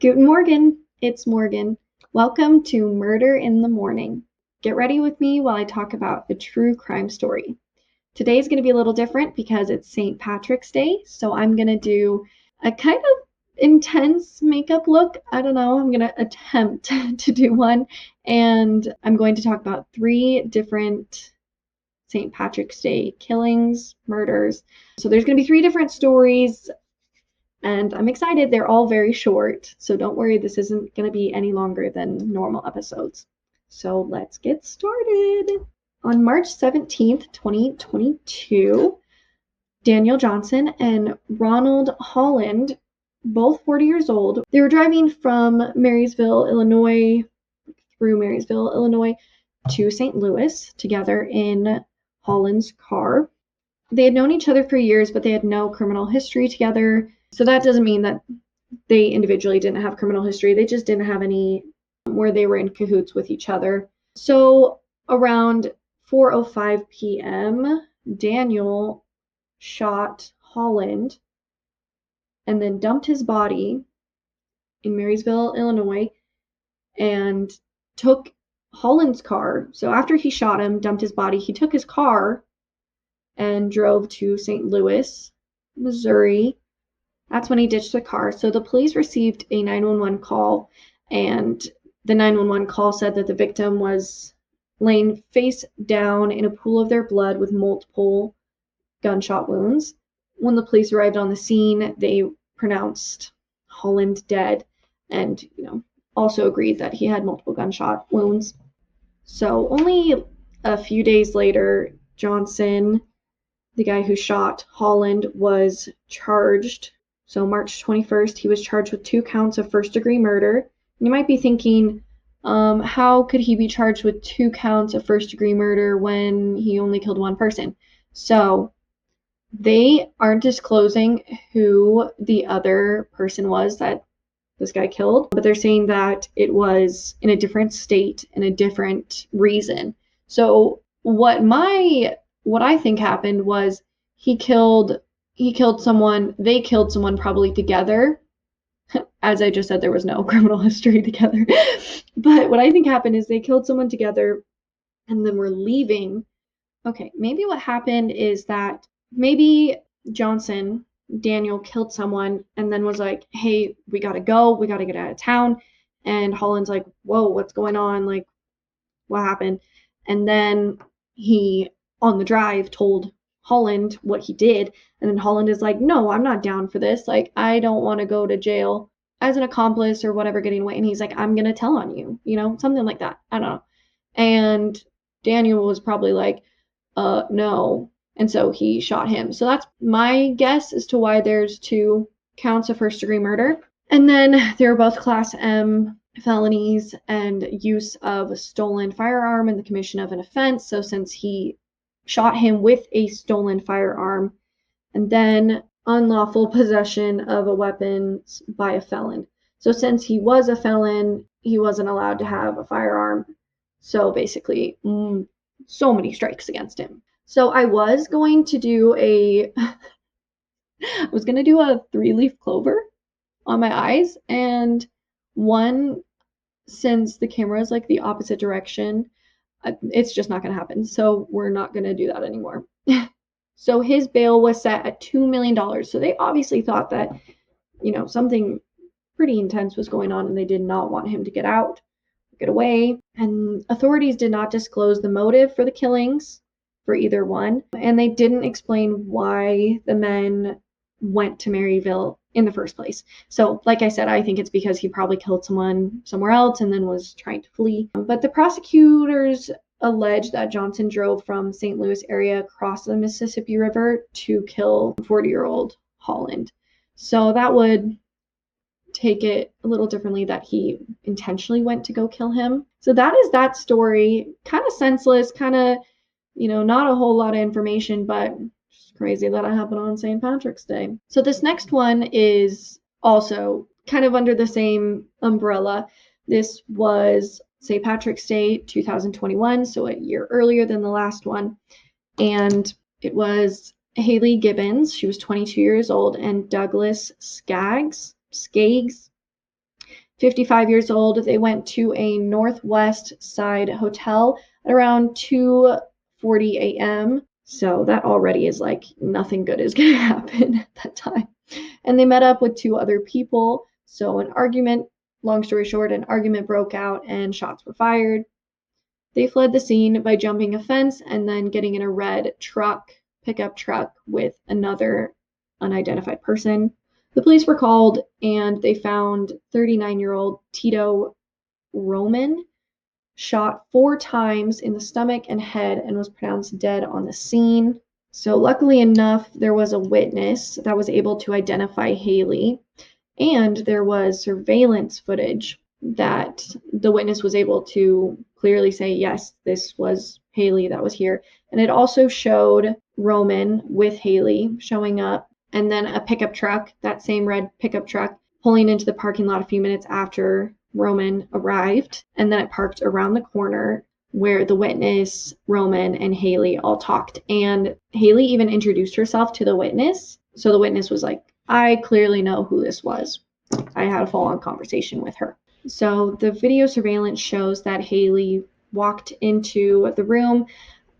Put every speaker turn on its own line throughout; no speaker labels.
Guten Morgen, it's Morgan. Welcome to Murder in the Morning. Get ready with me while I talk about a true crime story. Today's going to be a little different because it's St. Patrick's Day, so I'm going to do a kind of intense makeup look. I don't know, I'm going to attempt to do one, and I'm going to talk about 3 different St. Patrick's Day killings, murders. So there's going to be 3 different stories. And I'm excited. They're all very short, so don't worry, this isn't going to be any longer than normal episodes. So let's get started. On March 17th, 2022, Daynel Johnson and Ronald Holland, both 40 years old, they were driving from Marysville, Illinois, to St. Louis together in Holland's car. They had known each other for years, but they had no criminal history together. So that doesn't mean that they individually didn't have criminal history. They just didn't have any where they were in cahoots with each other. So around 4:05 p.m., Daynel shot Holland and then dumped his body in Marysville, Illinois, and took Holland's car. So after he shot him, dumped his body, he took his car and drove to St. Louis, Missouri. That's when he ditched the car. So the police received a 911 call, and the 911 call said that the victim was laying face down in a pool of their blood with multiple gunshot wounds. When the police arrived on the scene, they pronounced Holland dead and, also agreed that he had multiple gunshot wounds. So only a few days later, Johnson, the guy who shot Holland, was charged. So March 21st, he was charged with 2 counts of first-degree murder. You might be thinking, how could he be charged with 2 counts of first-degree murder when he only killed 1 person? So they aren't disclosing who the other person was that this guy killed, but they're saying that it was in a different state and a different reason. So what I think happened was he killed someone, they killed someone probably together. As I just said, there was no criminal history together. But what I think happened is they killed someone together and then were leaving. Okay, maybe what happened is that maybe Daynel killed someone and then was like, hey, we gotta go, we gotta get out of town. And Holland's like, whoa, what's going on? Like, what happened? And then he, on the drive, told Holland what he did, and then Holland is like, no, I'm not down for this. Like, I don't want to go to jail as an accomplice or whatever getting away. And he's like, I'm gonna tell on you, something like that. I don't know. And Daynel was probably like, no. And so he shot him. So that's my guess as to why there's 2 counts of first-degree murder. And then they were both Class M felonies and use of a stolen firearm in the commission of an offense. So since he shot him with a stolen firearm, and then unlawful possession of a weapon by a felon. So since he was a felon, he wasn't allowed to have a firearm. So basically, so many strikes against him. So I was going to do a 3-leaf clover on my eyes, and one, since the camera is like the opposite direction, it's just not going to happen. So we're not going to do that anymore. So his bail was set at $2 million. So they obviously thought that, something pretty intense was going on and they did not want him to get away. And authorities did not disclose the motive for the killings for either one. And they didn't explain why the men went to Maryville in the first place. So like I said, I think it's because he probably killed someone somewhere else and then was trying to flee. But the prosecutors allege that Johnson drove from St. Louis area across the Mississippi River to kill 40-year-old Holland. So that would take it a little differently, that he intentionally went to go kill him. So that is that story. Kind of senseless, kind of, not a whole lot of information, but just crazy that it happened on St. Patrick's Day. So this next one is also kind of under the same umbrella. This was St. Patrick's Day 2021, so a year earlier than the last one. And it was Haley Gibbons, she was 22 years old, and Douglas Skaggs. 55 years old. They went to a Northwest Side hotel at around 2:40 a.m. So that already is like nothing good is going to happen at that time. And they met up with 2 other people. So long story short, an argument broke out and shots were fired. They fled the scene by jumping a fence and then getting in a red pickup truck with another unidentified person. The police were called and they found 39-year-old Tito Roman shot 4 times in the stomach and head and was pronounced dead on the scene. So luckily enough, there was a witness that was able to identify Haley, and there was surveillance footage that the witness was able to clearly say, yes, this was Haley that was here. And it also showed Roman with Haley showing up, and then a pickup truck, that same red pickup truck, pulling into the parking lot a few minutes after Roman arrived. And then it parked around the corner where the witness, Roman, and Haley all talked. And Haley even introduced herself to the witness. So the witness was like, I clearly know who this was. I had a full-on conversation with her. So the video surveillance shows that Haley walked into the room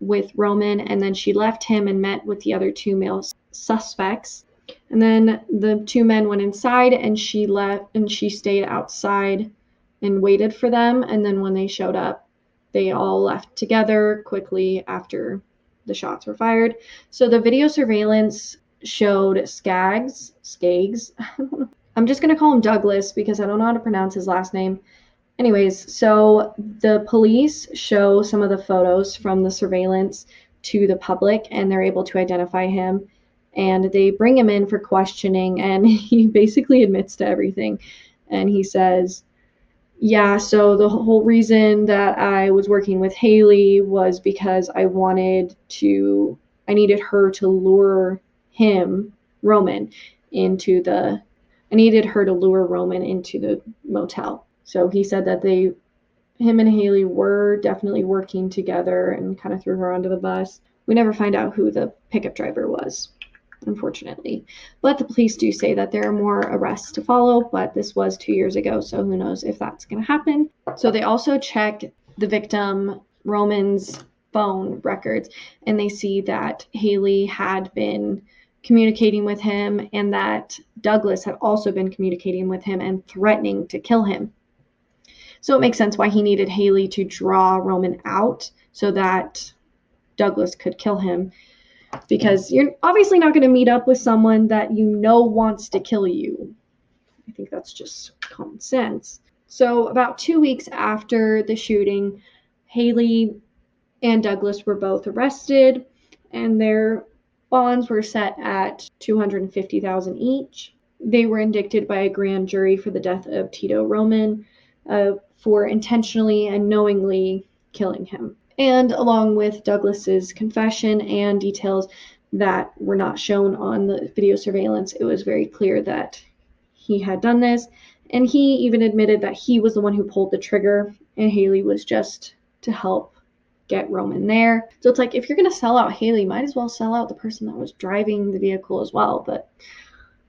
with Roman, and then she left him and met with the other 2 male suspects. And then the 2 men went inside and she left, and she stayed outside and waited for them. And then when they showed up, they all left together quickly after the shots were fired. So the video surveillance showed Skaggs. I'm just going to call him Douglas because I don't know how to pronounce his last name. Anyways, so the police show some of the photos from the surveillance to the public, and they're able to identify him. And they bring him in for questioning, and he basically admits to everything. And he says, yeah, so the whole reason that I was working with Haley was because I needed her to lure Roman into the motel. So he said that him and Haley were definitely working together and kind of threw her under the bus. We never find out who the pickup driver was, unfortunately. But the police do say that there are more arrests to follow, but this was 2 years ago, so who knows if that's going to happen. So they also checked the victim, Roman's phone records, and they see that Haley had been communicating with him and that Douglas had also been communicating with him and threatening to kill him. So it makes sense why he needed Haley to draw Roman out so that Douglas could kill him, because you're obviously not going to meet up with someone that you know wants to kill you. I think that's just common sense. So about 2 weeks after the shooting, Haley and Douglas were both arrested, and their bonds were set at $250,000 each. They were indicted by a grand jury for the death of Tito Roman for intentionally and knowingly killing him. And along with Douglas's confession and details that were not shown on the video surveillance, it was very clear that he had done this. And he even admitted that he was the one who pulled the trigger, and Haley was just to help get Roman there. So it's like, if you're going to sell out Haley, might as well sell out the person that was driving the vehicle as well. But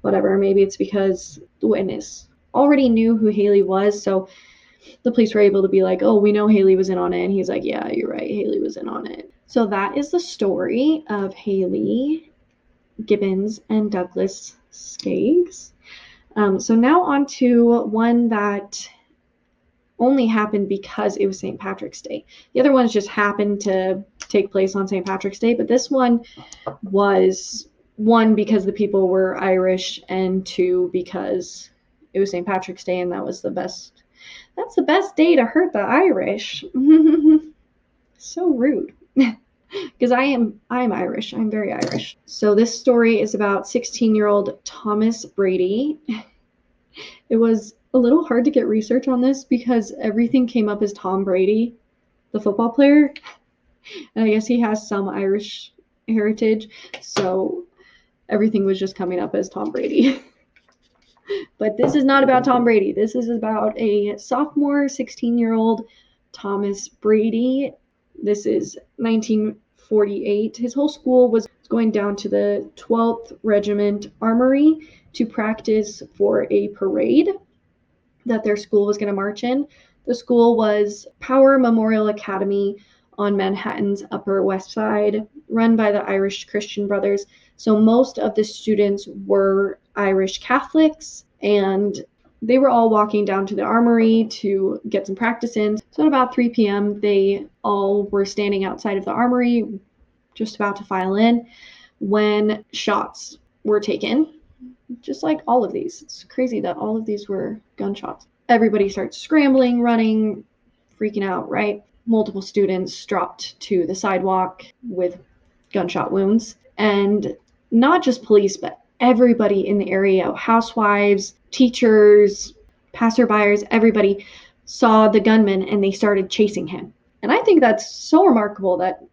whatever, maybe it's because the witness already knew who Haley was, so the police were able to be like, oh, we know Haley was in on it. And he's like, yeah, you're right, Haley was in on it. So that is the story of Haley Gibbons and Douglas Skaggs. So now on to one that only happened because it was St. Patrick's Day. The other ones just happened to take place on St. Patrick's Day, but this one was, 1, because the people were Irish, and 2, because it was St. Patrick's Day, and that's the best day to hurt the Irish. So rude. Because I'm Irish. I'm very Irish. So this story is about 16-year-old Thomas Brady. It was a little hard to get research on this because everything came up as Tom Brady, the football player. And I guess he has some Irish heritage, so everything was just coming up as Tom Brady. But this is not about Tom Brady. This is about a sophomore, 16-year-old Thomas Brady. This is 1948. His whole school was going down to the 12th Regiment Armory to practice for a parade. that their school was going to march in. The school was Power Memorial Academy on Manhattan's Upper West Side, run by the Irish Christian Brothers. So most of the students were Irish Catholics, and they were all walking down to the armory to get some practice in. So at about 3 p.m., they all were standing outside of the armory, just about to file in, when shots were taken. Just like all of these. It's crazy that all of these were gunshots. Everybody starts scrambling, running, freaking out, right? Multiple students dropped to the sidewalk with gunshot wounds. And not just police, but everybody in the area, housewives, teachers, passerbyers, everybody saw the gunman and they started chasing him. And I think that's so remarkable that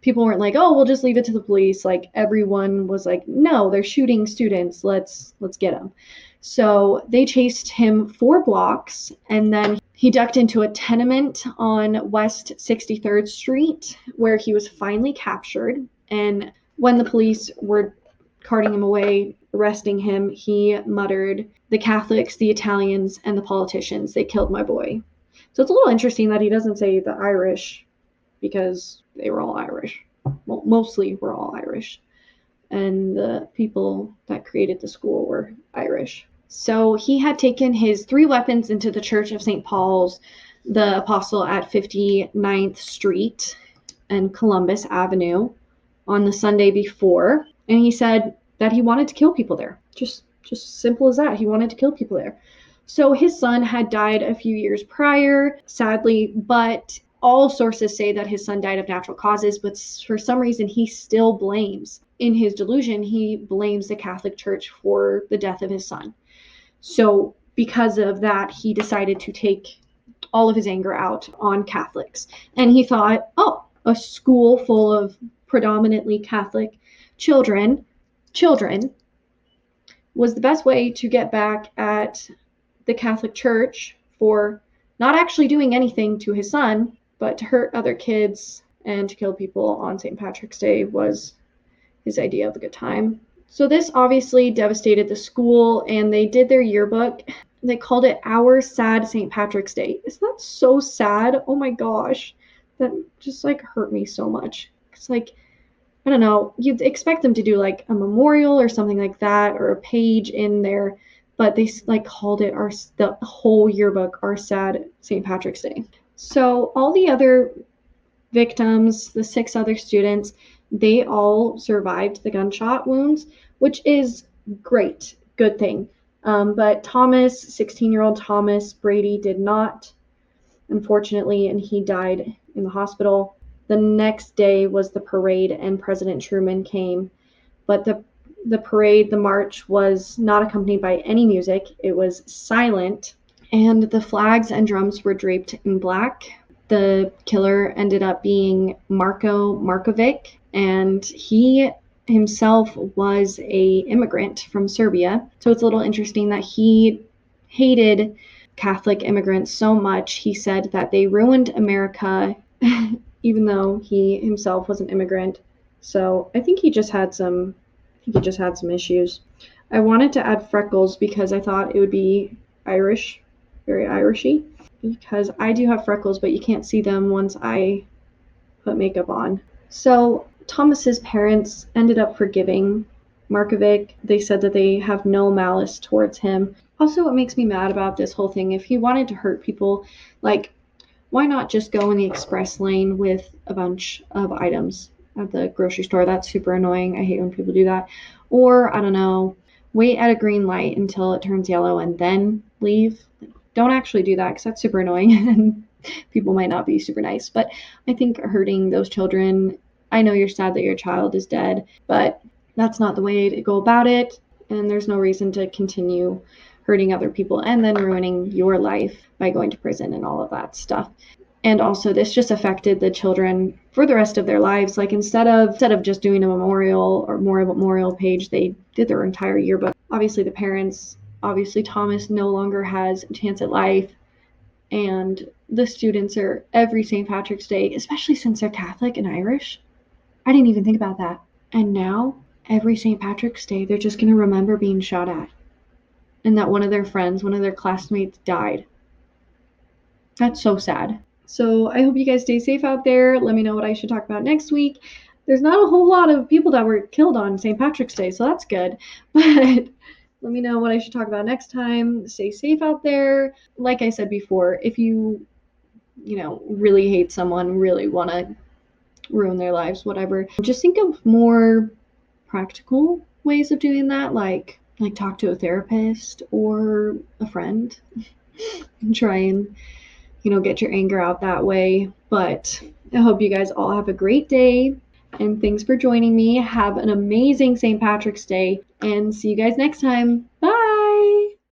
people weren't like, oh, we'll just leave it to the police. Like everyone was like, no, they're shooting students. Let's get them. So they chased him 4 blocks, and then he ducked into a tenement on West 63rd Street, where he was finally captured. And when the police were carting him away, arresting him, he muttered, "The Catholics, the Italians, and the politicians, they killed my boy." So it's a little interesting that he doesn't say the Irish, because they were all Irish. Well, mostly were all Irish. And the people that created the school were Irish. So he had taken his 3 weapons into the Church of St. Paul's, the Apostle, at 59th Street and Columbus Avenue on the Sunday before. And he said that he wanted to kill people there. Just simple as that. He wanted to kill people there. So his son had died a few years prior, sadly, but all sources say that his son died of natural causes, but for some reason he still blames, in his delusion, he blames the Catholic Church for the death of his son. So because of that, he decided to take all of his anger out on Catholics. And he thought, oh, a school full of predominantly Catholic children was the best way to get back at the Catholic Church for not actually doing anything to his son, but to hurt other kids and to kill people on St. Patrick's Day was his idea of a good time. So this obviously devastated the school, and they did their yearbook. They called it Our Sad St. Patrick's Day. Isn't that so sad? Oh my gosh. That just like hurt me so much. It's like, I don't know, you'd expect them to do like a memorial or something like that, or a page in there, but they like called it the whole yearbook Our Sad St. Patrick's Day. So all the other victims, the 6 other students, they all survived the gunshot wounds, which is great, good thing. But Thomas, 16-year-old Thomas Brady, did not, unfortunately, and he died in the hospital. The next day was the parade, and President Truman came, but the parade, the march, was not accompanied by any music. It was silent, and the flags and drums were draped in black. The killer ended up being Marko Markovich, and he himself was a immigrant from Serbia. So it's a little interesting that he hated Catholic immigrants so much. He said that they ruined America, even though he himself was an immigrant. So I think he just had some issues. I wanted to add freckles because I thought it would be Irish, very Irishy, because I do have freckles, but you can't see them once I put makeup on. So Thomas's parents ended up forgiving Markovich. They said that they have no malice towards him. Also, what makes me mad about this whole thing, if he wanted to hurt people, like, why not just go in the express lane with a bunch of items at the grocery store? That's super annoying. I hate when people do that. Or, I don't know, wait at a green light until it turns yellow and then leave. Don't actually do that, because that's super annoying and people might not be super nice. But I think hurting those children, I know you're sad that your child is dead, but that's not the way to go about it. And there's no reason to continue hurting other people and then ruining your life by going to prison and all of that stuff. And also, this just affected the children for the rest of their lives. Like, instead of just doing a memorial or more of a memorial page, they did their entire yearbook. Obviously, the parents, Thomas no longer has a chance at life. And the students are every St. Patrick's Day, especially since they're Catholic and Irish. I didn't even think about that. And now, every St. Patrick's Day, they're just going to remember being shot at. and that one of their friends, one of their classmates died. That's so sad. So I hope you guys stay safe out there. Let me know what I should talk about next week. There's not a whole lot of people that were killed on St. Patrick's Day, so that's good. But let me know what I should talk about next time. Stay safe out there. Like I said before, if you really hate someone, really want to ruin their lives, whatever, just think of more practical ways of doing that, like talk to a therapist or a friend and try and get your anger out that way. But I hope you guys all have a great day, and thanks for joining me. Have an amazing St. Patrick's Day, and see you guys next time. Bye.